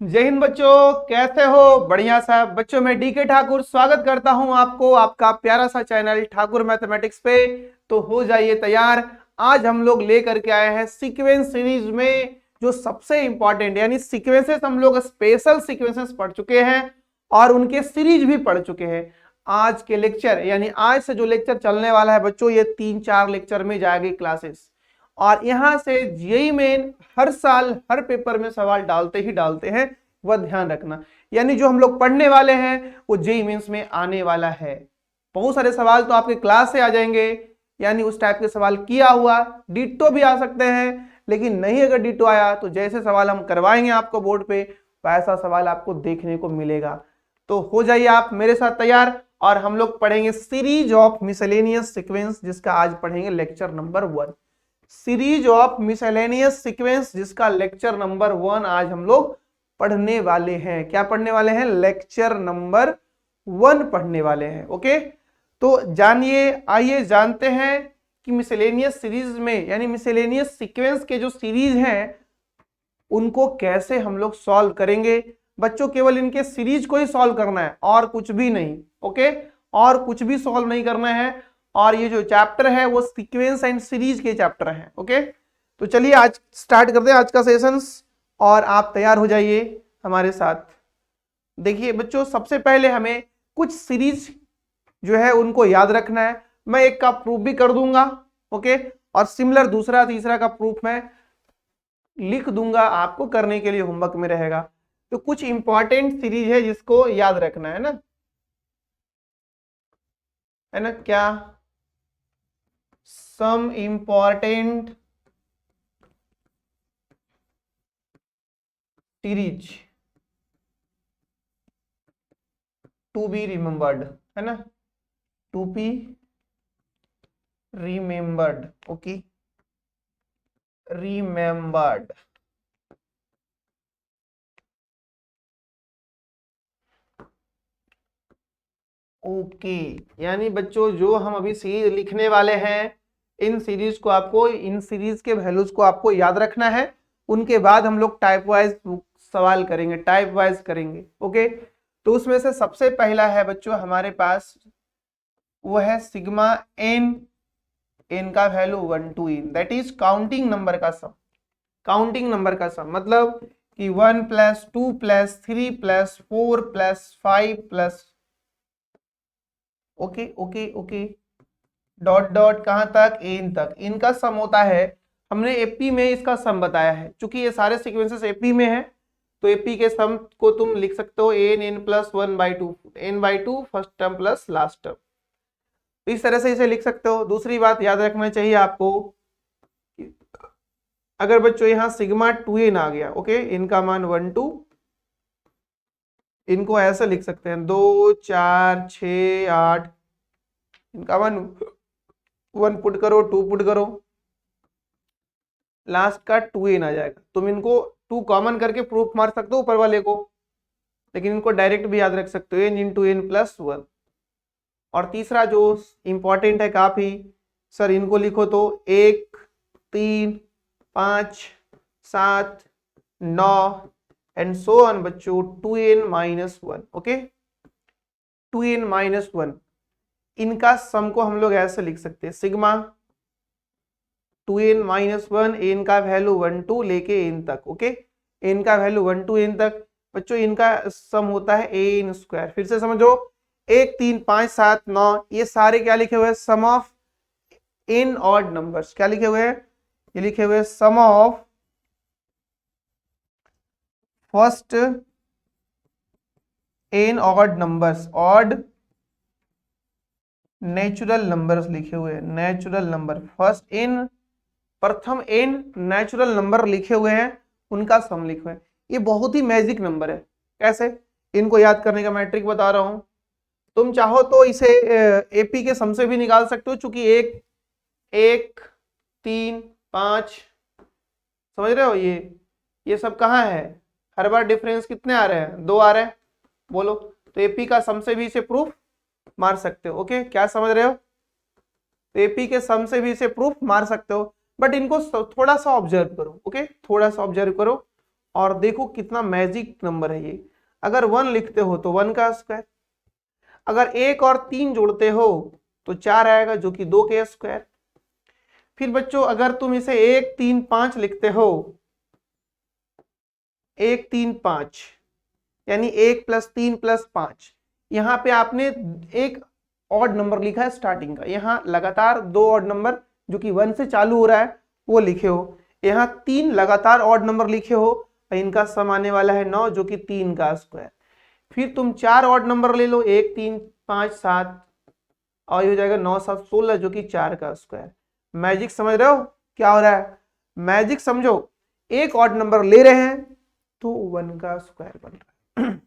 जय हिंद बच्चों, कैसे हो? बढ़िया साहब। बच्चों मैं डीके ठाकुर स्वागत करता हूं आपको आपका प्यारा सा चैनल ठाकुर मैथमेटिक्स पे। तो हो जाइए तैयार। आज हम लोग लेकर के आए हैं सीक्वेंस सीरीज में जो सबसे इंपॉर्टेंट यानी सीक्वेंसेस हम लोग स्पेशल सीक्वेंसेस पढ़ चुके हैं और उनके सीरीज भी पढ़ चुके हैं। आज के लेक्चर यानी आज से जो लेक्चर चलने वाला है बच्चों, ये 3-4 लेक्चर में जाएगी क्लासेस। और यहां से जेईई मेन हर साल हर पेपर में सवाल डालते ही डालते हैं, वह ध्यान रखना। यानी जो हम लोग पढ़ने वाले हैं वो जेईई मेंस में आने वाला है। बहुत सारे सवाल तो आपके क्लास से आ जाएंगे, यानी उस टाइप के सवाल किया हुआ डिट्टो भी आ सकते हैं, लेकिन नहीं अगर डिट्टो आया तो जैसे सवाल हम करवाएंगे आपको बोर्ड पे वैसा सवाल आपको देखने को मिलेगा। तो हो जाइए आप मेरे साथ तैयार और हम लोग पढ़ेंगे सीरीज ऑफ मिसलेनियस सीक्वेंस, जिसका आज पढ़ेंगे lecture number 1। Series of miscellaneous sequence जिसका लेक्चर नंबर 1 आज हम लोग पढ़ने वाले हैं। क्या पढ़ने वाले हैं? लेक्चर नंबर 1 पढ़ने वाले हैं। ओके, तो जानिए, आइए जानते हैं कि मिसलेनियस सीरीज में यानी मिसलेनियस सीक्वेंस के जो सीरीज हैं उनको कैसे हम लोग सॉल्व करेंगे। बच्चों केवल इनके सीरीज को ही सॉल्व करना है और कुछ भी नहीं। ओके, और कुछ भी सॉल्व नहीं करना है। और ये जो चैप्टर है वो सीक्वेंस एंड सीरीज के चैप्टर हैं। ओके, तो चलिए आज स्टार्ट करते हैं आज का सेशंस और आप तैयार हो जाइए हमारे साथ। देखिए बच्चों, सबसे पहले हमें कुछ सीरीज जो है उनको याद रखना है। मैं एक का प्रूफ भी कर दूंगा। ओके, और सिमिलर दूसरा तीसरा का प्रूफ मैं लिख दूंगा, आपको करने के लिए होमवर्क में रहेगा। तो कुछ इंपॉर्टेंट सीरीज है जिसको याद रखना है ना, क्या? Some important series to be remembered, है ना, to be remembered. Okay, remembered. Okay, यानी बच्चों जो हम अभी सीरीज लिखने वाले हैं इन सीरीज को आपको, इन सीरीज के वैल्यूज को आपको याद रखना है। उनके बाद हम लोग टाइप वाइज सवाल करेंगे, टाइप वाइज करेंगे। ओके, तो उसमें से सबसे पहला है बच्चों हमारे पास, वो है सिग्मा एन। एन का value 1 to n, that is counting number का सम। काउंटिंग नंबर का सम मतलब कि 1 + 2 + 3 + 4 + 5 + okay okay okay dot dot कहां तक? एन तक। इनका सम होता है, हमने एपी में इसका सम बताया है। चूंकि ये सारे सीक्वेंसेस एपी में है तो एपी के सम को तुम लिख सकते हो n + 1/2, n/2 first term plus last term. तो इस तरह से इसे लिख सकते हो। दूसरी बात याद रखना चाहिए आपको, अगर बच्चों यहाँ सिग्मा 2n आ गया, ओके, इनका मान 1 2, इनको ऐसे लिख सकते हैं 2 4 6 8, इनका मान 1 पुट करो, 2 पुट करो, लास्ट का 2n आ जाएगा। तुम इनको 2 कॉमन करके प्रूफ मार सकते हो ऊपर वाले को, लेकिन इनको डायरेक्ट भी याद रख सकते हो, n × n + 1। और तीसरा जो इंपॉर्टेंट है काफी, सर इनको लिखो तो 1 3 5 7 9 एंड सो ऑन बच्चों 2n - 1। ओके, 2n - 1, इनका सम को हम लोग ऐसे लिख सकते हैं, सिग्मा 2n - 1, n का वैल्यू 1 2 लेके n तक। ओके, n का वैल्यू 1 2 n तक। बच्चों इनका सम होता है an²। फिर से समझो, 1 3 5 7 9, ये सारे क्या लिखे हुए हैं? Sum of n odd numbers. क्या लिखे हुए हैं? ये लिखे हुए sum of first n odd numbers, odd natural numbers लिखे हुए हैं, नेचुरल नंबर। फर्स्ट n, प्रथम n नेचुरल नंबर लिखे हुए हैं, उनका सम लिखे हैं। ये बहुत ही मैजिक नंबर है। कैसे? इनको याद करने का मैं ट्रिक बता रहा हूं। तुम चाहो तो इसे एपी के सम से भी निकाल सकते हो, चूंकि 1 1 3 5, समझ रहे हो? ये सब कहाँ है? हर बार डिफरेंस कितने आ रहे हैं? 2 आ रहे हैं। बोलो, तो एपी का सम से भी इसे प्रूफ मार सकते हो। ओके, क्या समझ रहे हो? तो एपी के सम से भी इसे प्रूफ मार सकते हो, बट इनको थोड़ा सा ऑब्जर्व करो। ओके, थोड़ा सा ऑब्जर्व करो और देखो कितना मैजिक नंबर है ये। अगर 1 लिखते हो तो 1 का स्क्वायर, अगर 1 और 3 जोड़ते हो तो 4 आएगा जो कि 2 के स्क्वायर। फिर बच्चों अगर तुम इसे 1 3 5 लिखते हो, 1 3 5 यानी 1 + 3 + 5, यहाँ पे आपने एक ऑड नंबर लिखा है स्टार्टिंग का, यहाँ लगातार 2 ऑड नंबर जो कि 1 से चालू हो रहा है वो लिखे हो, यहाँ 3 लगातार ऑड नंबर लिखे हो, इनका सम आने वाला है 9 जो कि 3 का स्क्वायर। फिर तुम 4 ऑड नंबर ले लो, 1 3 5 7, और ये हो जाएगा 9 7 16 जो कि 4 का स्क्वायर। मैजिक समझ रहे हो क्या हो रहा है? मैजिक समझो, एक ऑड नंबर ले रहे हैं तो 1 का स्क्वायर बन रहा है।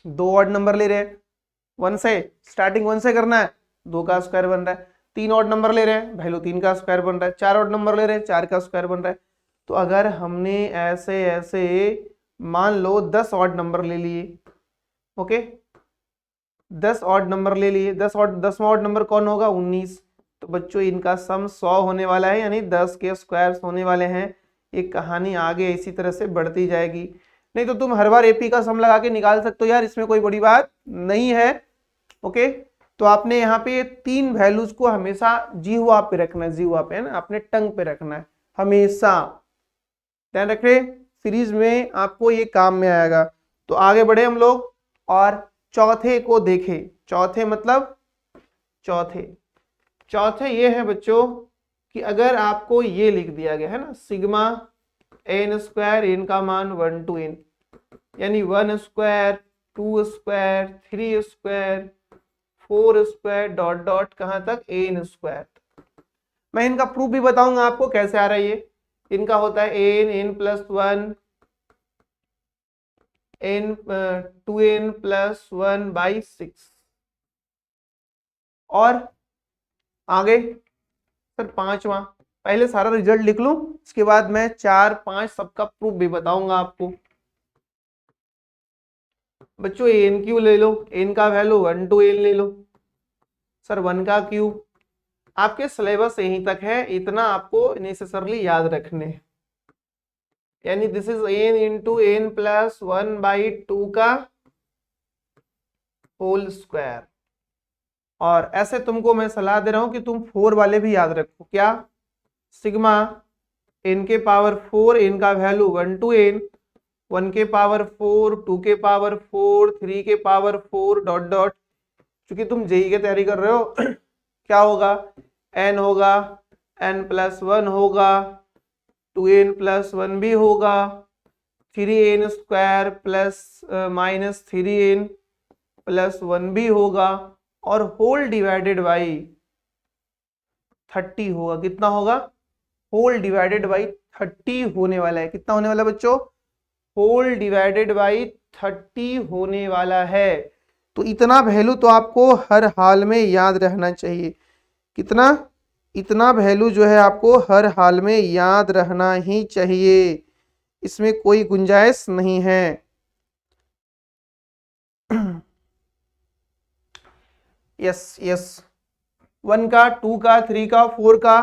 2 ऑड नंबर ले रहे हैं, 1 से स्टार्टिंग 1 से करना है, 2 का स्क्वायर बन रहा है। 3 ऑड नंबर ले रहे हैं, वैल्यू 3 का स्क्वायर बन रहा है। 4 ऑड नंबर ले रहे हैं, 4 का स्क्वायर बन रहा है। तो अगर हमने ऐसे ऐसे मान लो 10 ऑड नंबर ले लिए, ओके, 10 ऑड नंबर ले लिए, 10वां ऑड नंबर कौन होगा? 19। तो बच्चों इनका सम 100 होने वाला है, यानी 10 के स्क्वायर्स होने वाले हैं। एक कहानी आगे इसी तरह से बढ़ती जाएगी। नहीं तो तुम हर बार एपी का सम लगा के निकाल सकते हो यार, इसमें कोई बड़ी बात नहीं है। ओके, तो आपने यहाँ पे 3 वैल्यूज को हमेशा जीवा पे रखना है, जीवा पे है ना, अपने टंग पे रखना है, हमेशा ध्यान रखे। सीरीज में आपको ये काम में आएगा। तो आगे बढ़े हम लोग और चौथे को देखें। चौथे मतलब चौथे ये है बच्चों कि अगर आपको ये लिख दिया गया है ना, सिग्मा n स्क्वायर, n का मान 1 to n, यानी 1 square 2 square 3 square 4 square dot dot कहां तक n स्क्वायर। मैं इनका प्रूफ भी बताऊंगा आपको कैसे आ रहा है ये। इनका होता है n + 1 n 2n + 1/6। और आगे सर 5वां, पहले सारा रिजल्ट लिख लूं, इसके बाद मैं 4 5 सबका प्रूफ भी बताऊंगा आपको। बच्चों n क्यू ले लो, n का वैल्यू 1 to n ले लो। सर 1 का क्यूब, आपके सिलेबस यहीं तक है, इतना आपको नेसेसरली याद रखने, यानी दिस इज n × n + 1/2 का होल स्क्वायर। और ऐसे तुमको मैं सलाह दे रहा हूं कि तुम 4 वाले भी याद रखो। क्या? सिग्मा n के पावर 4, n का वैल्यू 1 to n, 1 के पावर 4, 2 के पावर 4, 3 के पावर 4 डॉट डॉट। क्योंकि तुम जेई की तैयारी कर रहे हो क्या होगा? n होगा, n + 1 होगा, 2n + 1 भी होगा, 3n स्क्वायर प्लस -3n + 1 भी होगा, और होल डिवाइडेड बाई 30 होगा। कितना होगा? होल डिवाइडेड बाई 30 होने वाला है। कितना होने वाला है बच्चों? होल डिवाइडेड बाई 30 होने वाला है। तो इतना वैल्यू तो आपको हर हाल में याद रहना चाहिए। कितना? इतना वैल्यू जो है आपको हर हाल में याद रहना ही चाहिए, इसमें कोई गुंजाइश नहीं है। यस यस, 1 का, 2 का, 3 का, 4 का,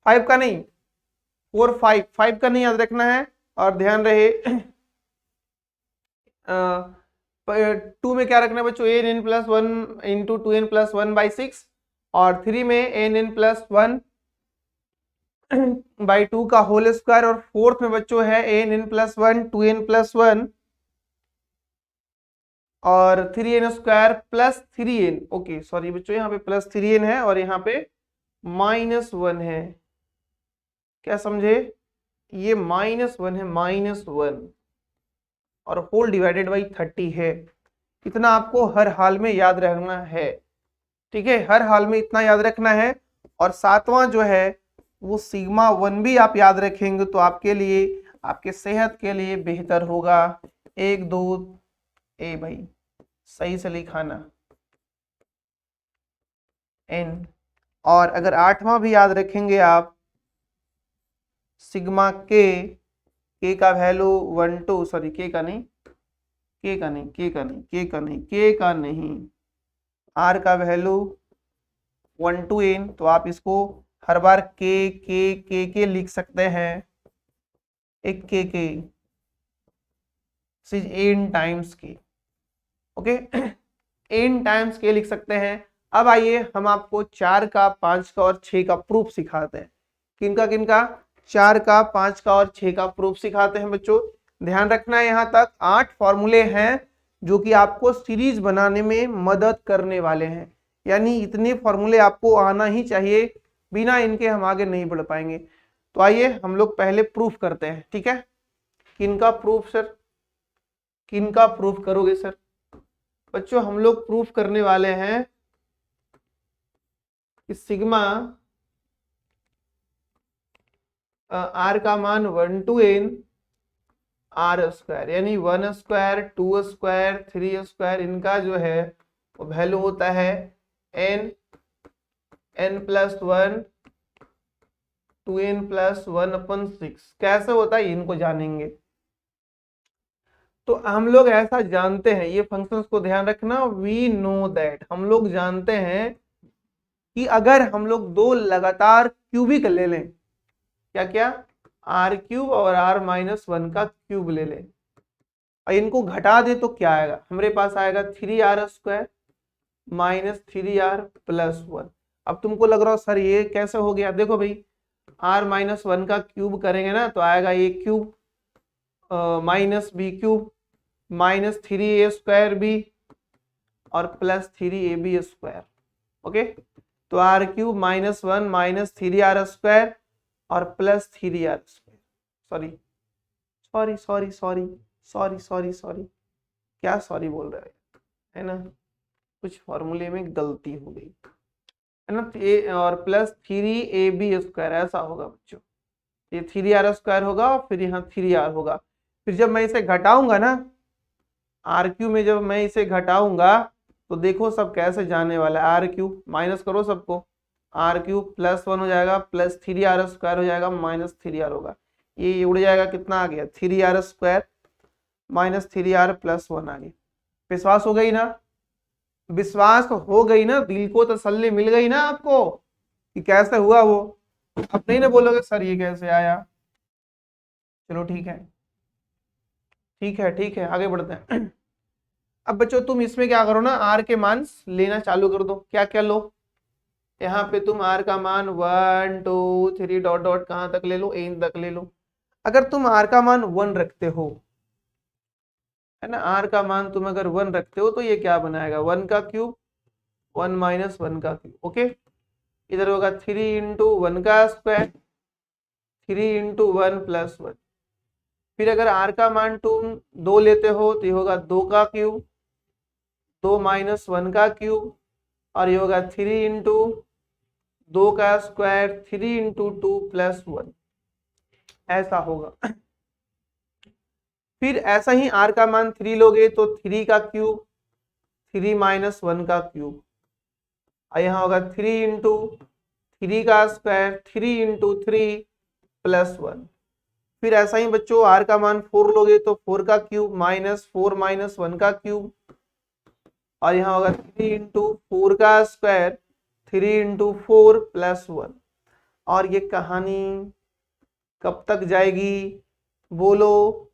5 का नहीं, 4 5 का नहीं याद रखना है। और ध्यान रहे 2 में क्या रखना है बच्चों? n + 1 × 2n + 1/6, और 3 में n + 1/2 का होल स्क्वायर, और 4th में बच्चों है n + 1 2n + 1 और 3n square plus 3n। Okay sorry बच्चों, यहाँ पे +3n है और यहाँ पे -1 है। क्या समझे? ये -1 है, -1, और होल डिवाइडेड बाई 30 है। इतना आपको हर हाल में याद रखना है, ठीक है? हर हाल में इतना याद रखना है। और 7वां जो है वो सिग्मा 1 भी आप याद रखेंगे तो आपके लिए, आपके सेहत के लिए बेहतर होगा। 1 2 ए भाई सही से लिखाना n। और अगर 8वां भी याद रखेंगे आप, सिग्मा के का वैल्यू 1 2, सॉरी के का नहीं, आर का वैल्यू 1 to n, तो आप इसको हर बार के लिख सकते हैं। एक के this is n times k। Okay, n times k लिख सकते हैं। अब आइए हम आपको 4 का, 5 का और 6 का प्रूफ सिखाते हैं। किनका किनका? 4 का, 5 का और 6 का प्रूफ सिखाते हैं बच्चों। ध्यान रखना है, यहाँ तक 8 फॉर्मूले हैं जो कि आपको सीरीज बनाने में मदद करने वाले हैं। यानी इतने फॉर्मूले आपको आना ही चाहिए, बिना इनके हम आगे नहीं बढ़ पाएंगे। तो आइए हम लोग पहले प्रूफ करते हैं, ठीक है। किनका प्रूफ सर? किनका प्रूफ करोगे सर? बच्चों हम लोग प्रूफ करने वाले हैं कि सिग्मा आर का मान 1 to n आर स्क्वायर, यानी 1 स्क्वायर, 2 स्क्वायर, 3 स्क्वायर, इनका जो है वो वैल्यू होता है n+1 2n+1/6। कैसे होता है इनको जानेंगे। तो हम लोग ऐसा जानते हैं, ये फंक्शंस को ध्यान रखना, वी नो दैट, हम लोग जानते हैं कि अगर हम लोग दो लगातार क्यूबिक ले लें, क्या क्या, r³ और r-1 का क्यूब ले लें और इनको घटा दे तो क्या आएगा? हमारे पास आएगा 3r² -3r+1। अब तुमको लग रहा हो सर ये कैसे हो गया? देखो भाई, r-1 का क्यूब करेंगे ना तो आएगा a³ -b³ -3a² और +3ab²। ओके, तो r³ -1 -3r² और +3r²। सॉरी, क्या सॉरी बोल रहे है ना, कुछ फॉर्मूले में गलती हो गई है ना। और +3ab², ऐसा होगा बच्चों, ये 3r² होगा और फिर यहाँ 3r होगा। फिर जब मैं इसे घटाऊंगा ना, r³ में जब मैं इसे घटाऊंगा तो देखो सब कैसे जाने वाला है। r³ माइनस करो सबको, r³ +1 हो जाएगा, +3r² हो जाएगा, -3r होगा, ये उड़ जाएगा, कितना आ गया? 3r² -3r+1 आ गया। विश्वास हो गई ना? विश्वास हो गई ना? दिल को तसल्ली मिल गई ना आपको कि कैसे हुआ वो? अब नहीं ना बोलोगे सर ये कैसे आया। चलो ठीक है, आगे बढ़ते हैं। अब बच्चों तुम इसमें क्या करो ना, r के मान लेना चालू कर दो। क्या क्या लो? यहाँ पे तुम r का मान 1 2 3 डॉट डॉट कहाँ तक ले लो? n तक ले लो। अगर तुम r का मान 1 रखते हो, है ना, r का मान तुम अगर 1 रखते हो तो ये क्या बनाएगा? 1 का क्यूब 1 - 1 का क्यूब। ओके, इधर होगा 3 × 1 का स्क्वायर 3 × 1 + 1। फिर अगर r का मान तुम 2 लेते हो तो ये होगा 2 का क्यूब 2 - 1 का क्यूब और ये होगा 3 × 2 का स्क्वायर 3 × 2 + 1, ऐसा होगा। फिर ऐसा ही r का मान 3 लोगे तो 3 का क्यूब 3 - 1 का क्यूब और यहाँ होगा 3 × 3 का स्क्वायर 3 × 3 + 1। फिर ऐसा ही बच्चों r का मान 4 लोगे तो 4 का क्यूब -4 - 1 का क्यूब और यहाँ होगा 3 × 4 का स्क्वायर 3 × 4 + 1। और ये कहानी कब तक जाएगी? बोलो,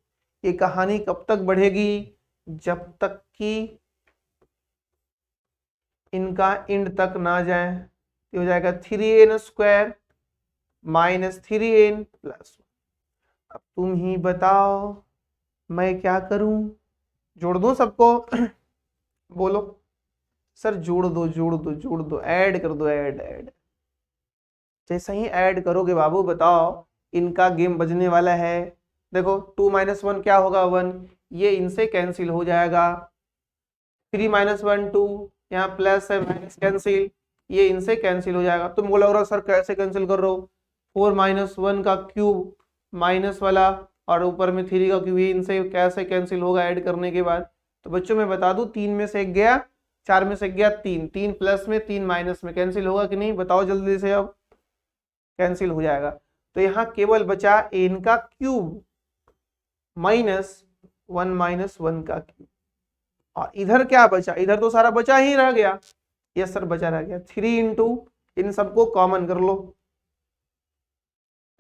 ये कहानी कब तक बढ़ेगी? जब तक कि इनका एंड तक ना जाए। ये हो जाएगा 3n² -3n + 1। अब तुम ही बताओ मैं क्या करूं? जोड़ दो सबको? बोलो सर जोड़ दो, ऐड कर दो, ऐड। जैसे ही ऐड करोगे बाबू बताओ इनका गेम बजने वाला है। देखो 2 - 1 क्या होगा? 1, ये इनसे कैंसिल हो जाएगा। 3 - 1 2, यहाँ प्लस है माइनस कैंसिल, ये इनसे कैंसिल हो जाएगा। तुम बोला रहे हो सर कैसे कैंसिल कर रहे हो? 4 - 1 का क्यूब माइनस वाला और ऊपर में 3 का क्यूब, ये इनसे कैसे कैंसिल होगा ऐड करने के बाद? तो बच्चों मैं बता दूं 3 में से 1 गया, 4 में से 1 गया 3, 3 प्लस में 3 माइनस में, कैंसिल होगा कि नहीं? बताओ जल्दी से, अब कैंसिल हो जाएगा। तो यहाँ केवल बचा n का क्यूब -1 - 1 का क्यूब और इधर क्या बचा? इधर तो सारा बचा ही रह गया। यस सर बचा रह गया 3 × इन सबको कॉमन कर लो,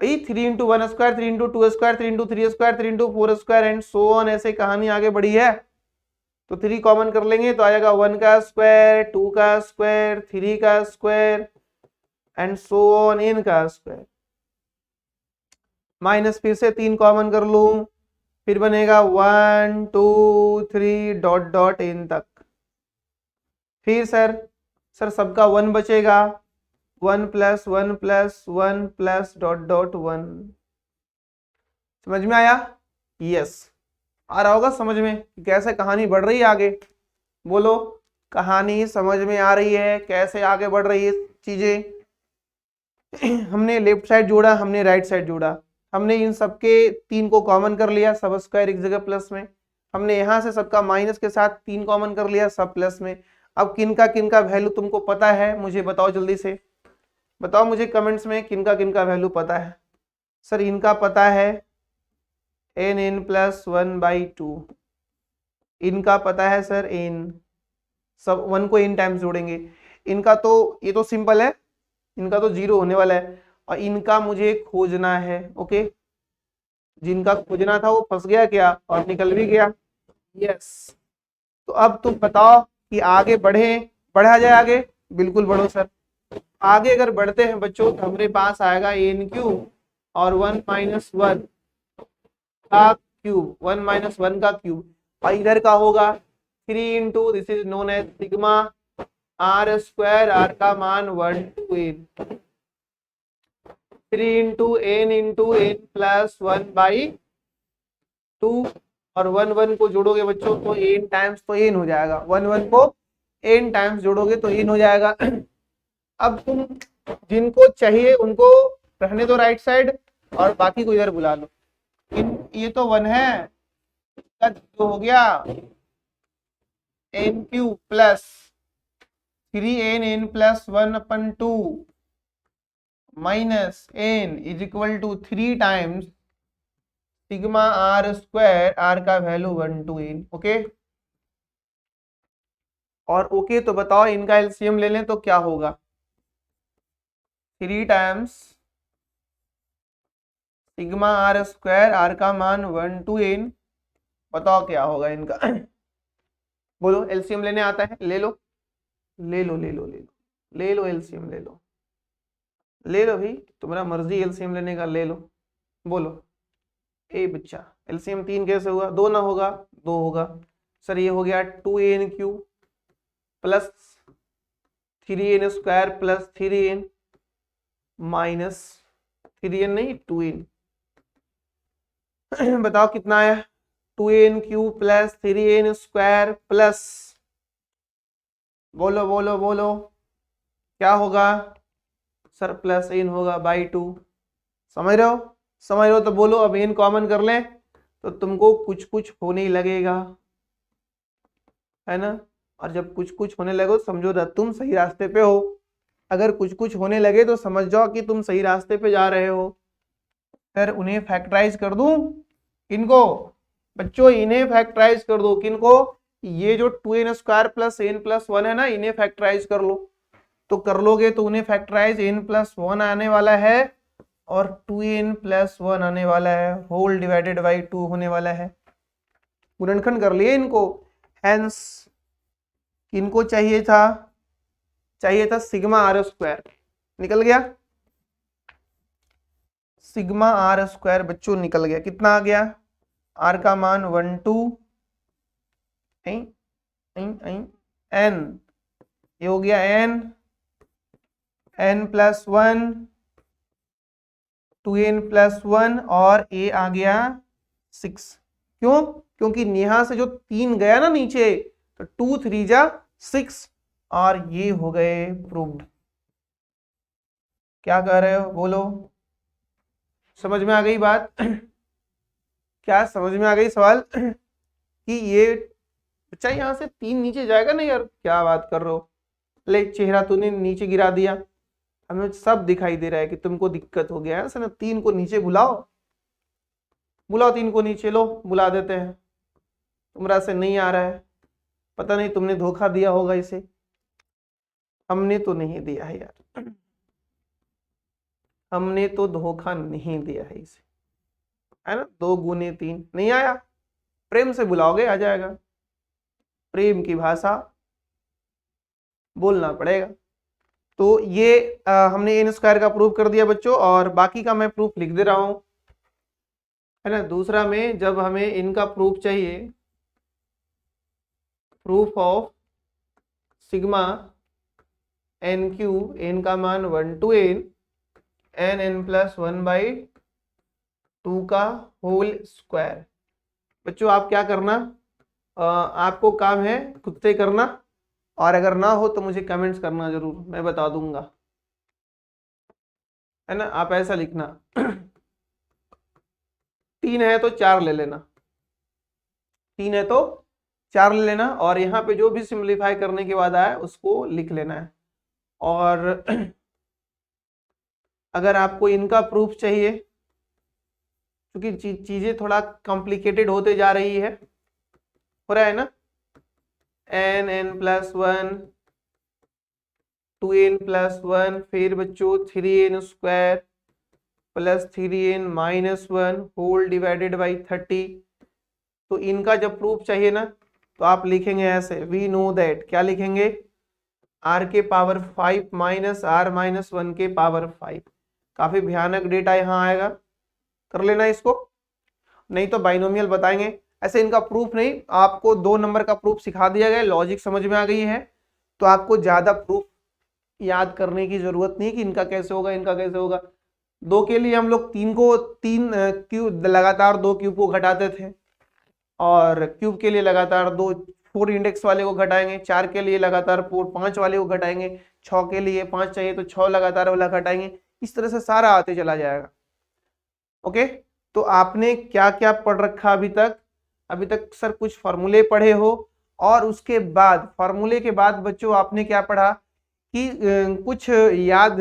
भाई 3 × 1² 3 × 2² 3 × 3² 3 × 4² एंड सो ऑन, ऐसे कहानी आगे बढ़ी है। तो 3 कॉमन कर लेंगे तो आ जाएगा 1 का स्क्वायर, 2 का स्क्वायर, 3 का square and so on n का स्क्वायर। माइनस फिर से 3 कॉमन कर लूं, फिर बनेगा 1 2 3 डॉट डॉट n तक। फिर सर सबका 1 बचेगा, 1 + 1 + 1 + डॉट डॉट 1। समझ में आया? यस, आ रहा होगा समझ में कैसे कहानी बढ़ रही है आगे। बोलो, कहानी समझ में आ रही है कैसे आगे बढ़ रही है चीजें। हमने लेफ्ट साइड जोड़ा, हमने राइट साइड जोड़ा, हमने इन सबके 3 को कॉमन कर लिया, सब स्क्वायर एक जगह प्लस में। हमने यहाँ से सबका माइनस के साथ 3 कॉमन कर लिया, सब प्लस में। अब किन का वैल्यू तुमको पता है, मुझे बताओ जल्दी से, बताओ मुझे कमेंट्स में किन का वैल्यू पता है। सर इनका पता है n + 1/2, इनका पता है सर n, सब 1 को n टाइम्स जोड़ेंगे। इनका तो ये तो सिंपल है, इनका तो 0 होने वाला है, और इनका मुझे खोजना है। ओके, जिनका खोजना था वो फंस गया क्या और निकल भी गया। यस, तो अब तुम बताओ कि आगे बढ़ा जाए आगे। बिल्कुल बढ़ो सर, आगे अगर बढ़ते हैं बच्चों तो हमारे पास आएगा n³ और 1 - 1 का क्यूब, 1 - 1 का क्यूब, और इधर का होगा 3 × this is known as sigma r², r का मान 1 to n, 3 × n × n + 1/2, और 1 1 को जोड़ोगे बच्चों तो n टाइम्स तो n हो जाएगा, 1 1 को n टाइम्स जोड़ोगे तो n हो जाएगा। अब तुम जिनको चाहिए उनको रहने दो राइट साइड और बाकी को इधर बुला लो। ये तो 1 है, जो हो गया n³ + 3n n + 1/2 minus n = 3 times sigma r², r का वैल्यू 1 to n। ओके, और ओके तो बताओ इनका एलसीएम ले लें तो क्या होगा, 3 टाइम्स सिग्मा r², r का मान 1 to n, बताओ क्या होगा इनका। बोलो, एलसीएम लेने आता है? ले लो ले लो ले लो ले लो ले लो, एलसीएम ले लो भाई, तुम्हारा मर्जी एलसीएम लेने का, ले लो। बोलो ए बच्चा, एलसीएम 3 कैसे हुआ? 2 ना होगा, 2 होगा। सर ये हो गया 2n³ + 3n² + 3n minus 3n नहीं 2n। बताओ कितना है? 2n³ + 3n² प्लस, बोलो बोलो बोलो क्या होगा? सर +n होगा /2। समझ रहे हो? समझ रहे हो तो बोलो, अब n कॉमन कर लें तो तुमको कुछ कुछ होने ही लगेगा, है ना। और जब कुछ कुछ होने लगो समझो ना तुम सही रास्ते पे हो, अगर कुछ कुछ होने लगे तो समझ जाओ कि तुम सही रास्ते पे जा रहे हो। फिर उन्हें फैक्टराइज कर दूं, इनको बच्चों इन्हें फैक्टराइज कर दो, किनको? ये जो 2n² + n + 1 है ना, इन्हें फैक्टराइज कर लो। तो कर लोगे तो उन्हें फैक्टराइज n + 1 आने वाला है और 2n + 1 आने वाला है, होल डिवाइडेड बाई 2 होने वाला है। गुणनखंड कर लिए इनको, हेंस इनको चाहिए था सिग्मा r², निकल गया सिग्मा r² बच्चों, निकल गया। कितना आ गया? r का मान 1 to n, ये हो गया n + 1 2n + 1 और a आ गया 6। क्यों? क्योंकि यहां से जो 3 गया ना नीचे तो 2 3 जा 6, और ये हो गए प्रूव्ड। क्या कह रहे हो? बोलो, समझ में आ गई बात? क्या समझ में आ गई सवाल? कि ये बच्चा यहाँ से 3 नीचे जाएगा ना यार, क्या बात कर रहे हो? ले चेहरा तूने नीचे गिरा दिया, हमें सब दिखाई दे रहा है कि तुमको दिक्कत हो गया है ना। 3 को नीचे बुलाओ 3 को नीचे, लो बुला देते हैं। तुमरा से नहीं आ रहा है, पता नहीं तुमने धोखा दिया होगा इसे, हमने तो नहीं दिया है यार। हमने तो धोखा नहीं दिया है इसे, है ना। 2 गुने 3 नहीं आया, प्रेम से बुलाओगे आ जाएगा, प्रेम की भाषा बोलना पड़ेगा। तो ये हमने n स्क्वायर का प्रूफ कर दिया बच्चों, और बाकी का मैं प्रूफ लिख दे रहा हूं, है ना। दूसरा में जब हमें इनका प्रूफ चाहिए, proof of sigma n cube, n का मान 1 to n, n प्लस 1/2 का होल स्क्वायर। बच्चों आप क्या करना, आपको काम है खुद से करना, और अगर ना हो तो मुझे कमेंट्स करना जरूर, मैं बता दूंगा, है ना। आप ऐसा लिखना 3 है तो 4 ले लेना, 3 है तो 4 ले लेना, और यहाँ पे जो भी सिंप्लीफाई करने के बाद आए उसको लिख लेना है। और अगर आपको इनका प्रूफ चाहिए, क्योंकि चीजें थोड़ा कॉम्प्लिकेटेड होते जा रही है, हो रहा है ना, n प्लस 1 2n प्लस 1, फिर बच्चों 3n square plus 3n minus 1 whole divided by 30। तो इनका जब प्रूफ चाहिए ना, तो आप लिखेंगे ऐसे, वी नो दैट, क्या लिखेंगे, r के पावर 5 माइनस r माइनस 1 के पावर 5। काफी भयानक डेटा यहाँ आएगा, कर लेना इसको, नहीं तो बाइनोमियल बताएंगे। ऐसे इनका प्रूफ नहीं, आपको 2 नंबर का प्रूफ सिखा दिया गया, लॉजिक समझ में आ गई है, तो आपको ज्यादा प्रूफ याद करने की जरूरत नहीं कि इनका कैसे होगा, इनका कैसे होगा। 2 के लिए हम लोग 3 क्यूब लगातार 2 क्यूब को घटाते थे, और क्यूब के लिए लगातार 2 4 इंडेक्स वाले को घटाएंगे, 4 के लिए लगातार 5 वाले को घटाएंगे, 6 के लिए 5 चाहिए तो 6 लगातार वाला घटाएंगे, इस तरह से सारा आते चला जाएगा। ओके, तो आपने क्या क्या पढ़ रखा अभी तक, अभी तक सर कुछ फॉर्मूले पढ़े हो, और उसके बाद फॉर्मूले के बाद बच्चों आपने क्या पढ़ा कि कुछ याद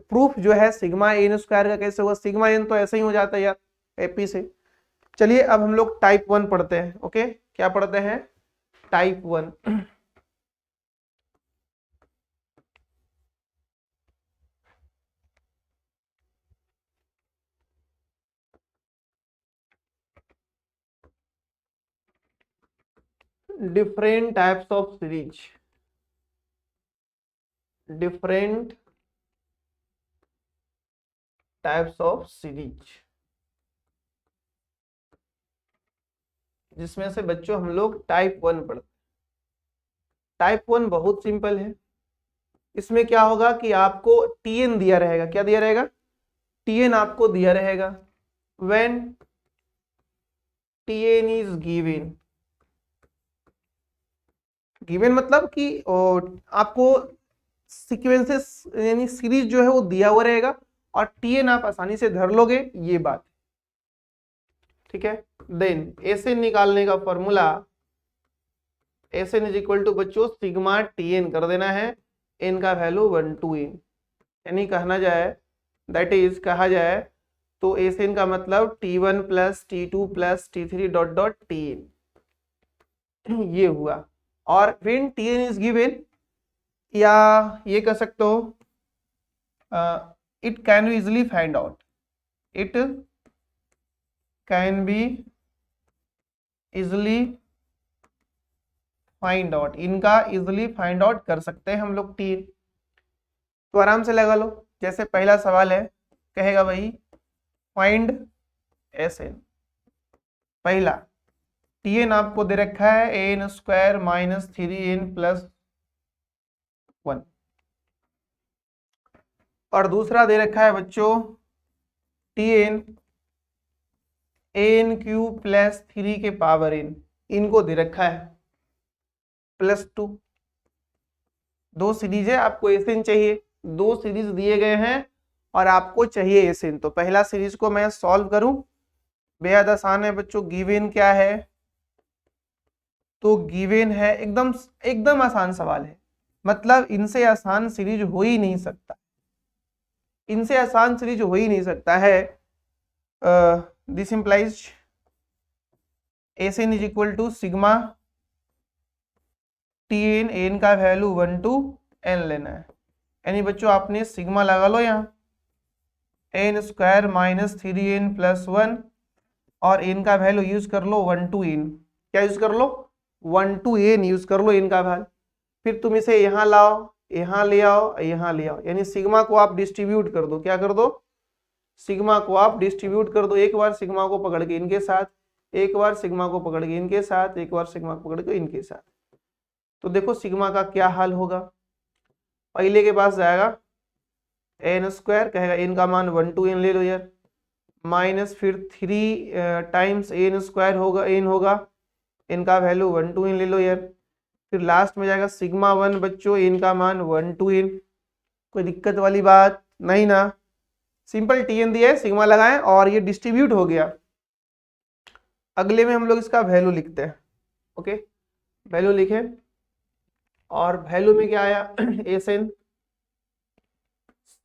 प्रूफ जो है सिग्मा एन स्क्वायर का कैसे होगा, सिग्मा एन तो ऐसे ही हो जाता है यार एपी से। चलिए अब हम लोग टाइप 1 पढ़ते हैं। ओके, क्या पढ़ते हैं, type 1। different types of series, different types of series, जिसमें से बच्चों हम लोग टाइप 1 पढ़ते हैं। टाइप 1 बहुत सिंपल है, इसमें क्या होगा कि आपको tn दिया रहेगा, क्या दिया रहेगा, tn आपको दिया रहेगा। when tn is given, given मतलब कि आपको सीक्वेंसेस यानी सीरीज जो है वो दिया हुआ रहेगा, और टीएन आप आसानी से धर लोगे, ये बात ठीक है। देन एसएन निकालने का formula, SN is equal to बच्चों सिग्मा टीएन कर देना है, एन का वैल्यू 1 to n, यानी कहना जाए दैट इज कहा जाए तो एसएन का मतलब t1 plus t2 plus t3 dot dot TN, ये हुआ। और व्हेन टीएन इज गिवन, या ये कह सकते हो it can be easily find out, it can be easily find out, इनका इजिली फाइंड आउट कर सकते हैं हम लोग टीएन। तो आराम से लगा लो, जैसे पहला सवाल है, कहेगा भाई फाइंड एसएन, पहला टीएन आपको दे रखा है N square minus 3n plus 1, और दूसरा दे रखा है बच्चों टीएन एन क्यूब प्लस 3 के पावर n, इनको दे रखा है प्लस 2। 2 सीरीज है, आपको एसएन चाहिए, 2 सीरीज दिए गए हैं और आपको चाहिए एसएन। तो पहला सीरीज को मैं सॉल्व करूं, बेहद आसान है बच्चों। गिवन क्या है, तो गिवन है एकदम एकदम आसान सवाल है, मतलब इनसे आसान सीरीज हो ही नहीं सकता, इनसे आसान सीरीज हो ही नहीं सकता है। This implies SN is equal to sigma TN, n का वैल्यू 1 to n लेना है, यानी बच्चों आपने सिग्मा लगा लो यहाँ, N square minus 3n plus 1 और n का वैल्यू यूज कर लो 1 to n। क्या यूज कर लो? 1 to n यूज कर लो n का वैल्यू। फिर तुम इसे यहाँ लाओ, यहाँ ले आओ, यहाँ ले आओ, यानी सिग्मा को आप डिस्ट्रीब्यूट कर दो। क्या कर दो? सिग्मा को आप डिस्ट्रीब्यूट कर दो। एक बार सिग्मा को पकड़ के इनके साथ, एक बार सिग्मा को पकड़ के इनके साथ, एक बार सिग्मा को पकड़ के इनके साथ। तो देखो सिग्मा का क्या हाल होगा। पहले के पास जाएगा एन स्क्वायर, कहेगा एन का मान 1 to n ले लो यार, माइनस फिर 3 टाइम्स एन स्क्वायर होगा, एन होगा, एन का वैल्यू 1 to n ले लो यार। फिर लास्ट में जाएगा सिग्मा 1 बच्चों, एन का मान 1 to n। कोई दिक्कत वाली बात नहीं ना, सिंपल टीएन दिया है, सिग्मा लगाएं और ये डिस्ट्रीब्यूट हो गया। अगले में हम लोग इसका वैल्यू लिखते हैं। ओके, वैल्यू लिखे और वैल्यू में क्या आया? एस एन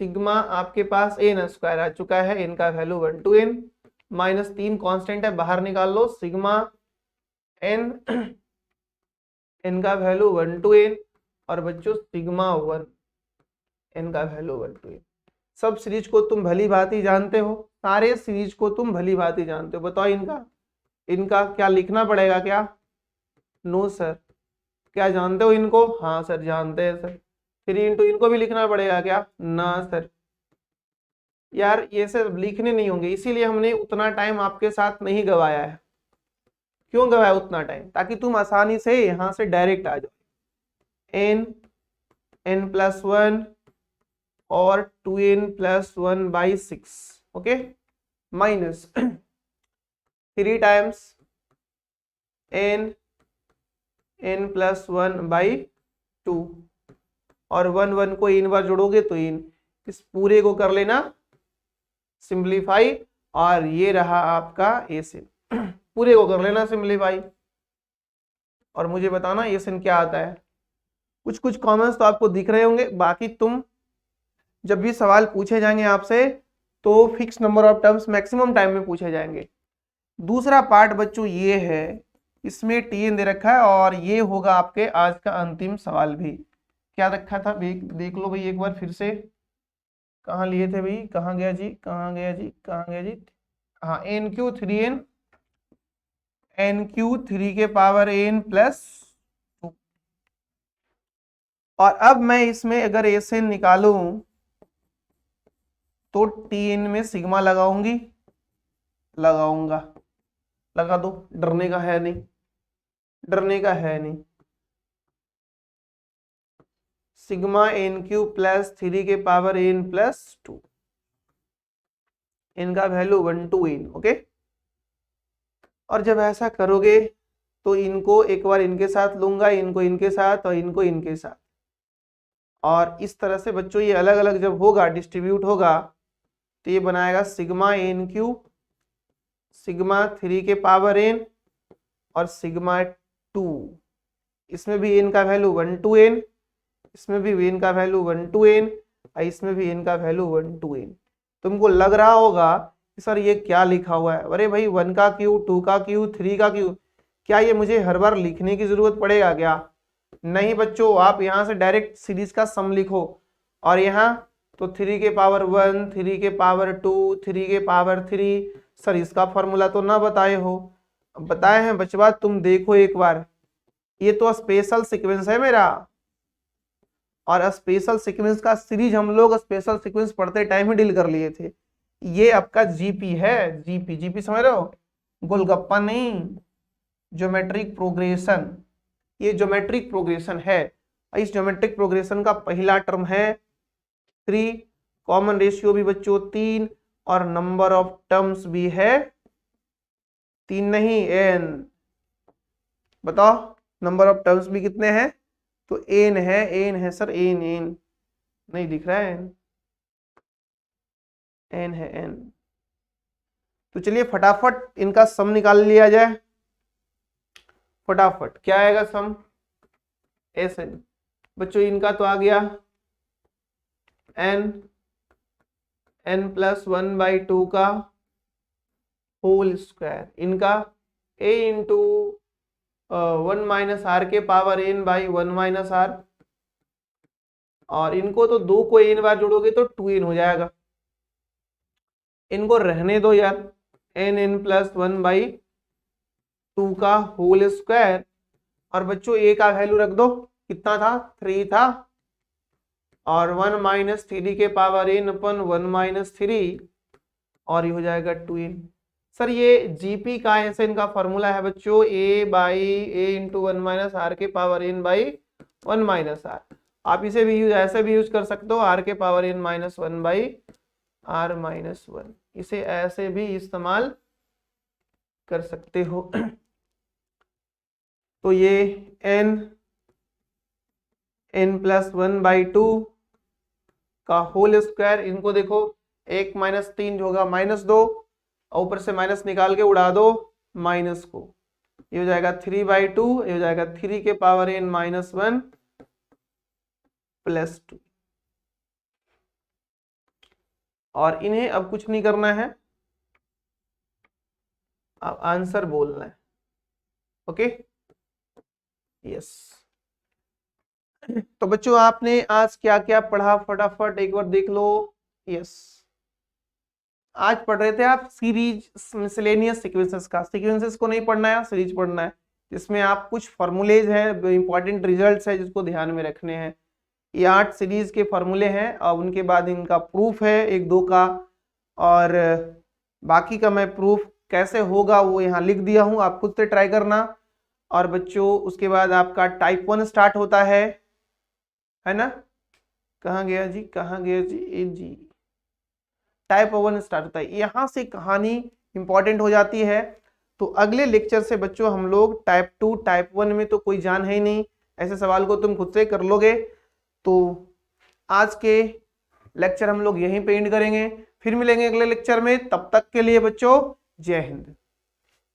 सिग्मा आपके पास एन स्क्वायर आ चुका है, एन का value 1 to n, minus 3 constant है बाहर निकाल लो, सिग्मा एन, एन का वैल्यू 1 to n और बच्चों सिग्मा 1, एन का वैल्यू 1 to n। सब सीरीज को तुम भली भांति जानते हो, सारे सीरीज को तुम भली भांति जानते हो। बताओ इनका इनका क्या लिखना पड़ेगा क्या? No sir. क्या जानते हो इनको? हाँ सर जानते हैं सर। 3 इंटू इनको भी लिखना पड़ेगा क्या? ना सर। यार ये सब लिखने नहीं होंगे, इसीलिए हमने उतना टाइम आपके साथ नहीं गवाया है। क्यों गवाया उतना टाइम? ताकि तुम आसानी से यहाँ से डायरेक्ट आ जाओ। एन, एन प्लस 1 और 2n plus 1/6, okay, minus 3 times n, n plus 1/2 और 1 को इन बार जोड़ोगे तो इन, इस पूरे को कर लेना सिंप्लीफाई और ये रहा आपका एसिन। पूरे को कर लेना सिंप्लीफाई और मुझे बताना एसिन क्या आता है। कुछ कुछ कॉमन्स तो आपको दिख रहे होंगे, बाकी तुम जब भी सवाल पूछे जाएंगे आपसे तो fix number of terms maximum time में पूछे जाएंगे। दूसरा पार्ट बच्चों ये है, इसमें टीएन दे रखा है और ये होगा आपके आज का अंतिम सवाल भी। क्या रखा था देख लो भाई एक बार फिर से, कहाँ लिए थे भाई, कहाँ गया जी, कहाँ गया जी, कहाँ गया जी, हाँ NQ3n, NQ3 के पावर n प्लस 2। और अब मैं इसमें अगर एसएन निकालूं तो टीएन में सिग्मा लगाऊंगी, लगाऊंगा, लगा दो, डरने का है नहीं, डरने का है नहीं। सिग्मा NQ प्लस 3 के पावर n प्लस 2, इनका वैल्यू 1 to n, ओके। और जब ऐसा करोगे तो इनको एक बार इनके साथ लूंगा, इनको इनके साथ और इनको इनके साथ, और इस तरह से बच्चों ये अलग अलग जब होगा, डिस्ट्रीब्यूट होगा, तो ये बनाएगा सिग्मा NQ, सिग्मा 3 के पावर n और सिग्मा 2। इसमें भी n का वैल्यू 1 to n, इसमें भी n का वैल्यू 1 to n और इसमें भी n का वैल्यू 1 to n। तुमको लग रहा होगा कि सर ये क्या लिखा हुआ है, अरे भाई 1 का क्यू, 2 का क्यू, 3 का क्यू, क्या ये मुझे हर बार लिखने की जरूरत पड़ेगा क्या? नहीं बच्चों, आप यहाँ से डायरेक्ट सीरीज का सम लिखो और यहाँ तो 3 के पावर 1, 3 के पावर 2, 3 के पावर 3। सर इसका फॉर्मूला तो ना बताए हो। बताए हैं बचवा, तुम देखो एक बार, ये तो स्पेशल सीक्वेंस है मेरा, और स्पेशल सीक्वेंस का सीरीज हम लोग स्पेशल सीक्वेंस पढ़ते टाइम ही डील कर लिए थे। ये आपका जीपी है, जीपी, जीपी समझ रहे हो, गोलगप्पा नहीं, ज्योमेट्रिक प्रोग्रेशन। ये ज्योमेट्रिक प्रोग्रेशन है। इस ज्योमेट्रिक प्रोग्रेशन का पहला टर्म है 3, कॉमन रेशियो भी बच्चों 3 और नंबर ऑफ टर्म्स भी है 3 नहीं n। बताओ नंबर ऑफ टर्म्स भी कितने हैं? तो n है, n है सर, n नहीं दिख रहा है, n है n। तो चलिए फटाफट इनका सम निकाल लिया जाए, फटाफट। क्या आएगा सम? ऐसे बच्चों इनका तो आ गया n प्लस 1/2 का होल स्क्वायर, इनका a इंटू 1 माइनस आर के पावर n/1 माइनस आर, और इनको तो 2 को n बार जोड़ोगे तो 2n हो जाएगा। इनको रहने दो यार, n+1/2 का होल स्क्वायर, और बच्चों a का वैल्यू रख दो, कितना था 3 था, और 1 - 3 के पावर n/1 - 3, और ये हो जाएगा 2n। सर ये जीपी का ऐसे इनका फॉर्मूला है बच्चों, a/a × 1 - r के पावर n/1 - r। आप इसे भी ऐसे भी यूज कर सकते हो, r के पावर n-1/r-1, इसे ऐसे भी इस्तेमाल कर सकते हो। तो ये n+1/2 का होल स्क्वायर, इनको देखो 1 - 3 जो होगा -2, और ऊपर से माइनस निकाल के उड़ा दो माइनस को, ये हो जाएगा 3/2, ये हो जाएगा 3 के पावर n-1 + 2। और इन्हें अब कुछ नहीं करना है, अब आंसर बोलना है। Okay, yes. तो बच्चों आपने आज क्या क्या पढ़ा, फटाफट एक बार देख लो। यस, आज पढ़ रहे थे आप सीरीज मिसलेनियस सीक्वेंसेस का। सीक्वेंसेस को नहीं पढ़ना है, सीरीज पढ़ना है, जिसमें आप कुछ फॉर्मूलेज हैं, इंपॉर्टेंट रिजल्ट्स है जिसको ध्यान में रखने हैं। ये 8 सीरीज के फॉर्मूले हैं, और उनके बाद इनका प्रूफ है 1-2 का, और बाकी का मैं प्रूफ कैसे होगा वो यहाँ लिख दिया हूँ, आप खुद से ट्राई करना। और बच्चों उसके बाद आपका टाइप 1 स्टार्ट होता है ना, कहाँ गया जी, कहाँ गया जी, ए जी, टाइप 1 स्टार्ट होता है, यहाँ से कहानी इंपॉर्टेंट हो जाती है। तो अगले लेक्चर से बच्चों हम लोग टाइप 2 टाइप 1 में तो कोई जान है ही नहीं, ऐसे सवाल को तुम खुद से कर लोगे। तो आज के लेक्चर हम लोग यहीं पे एंड करेंगे, फिर मिलेंगे अगले लेक्चर में, तब तक के लिए बच्चों जय हिंद।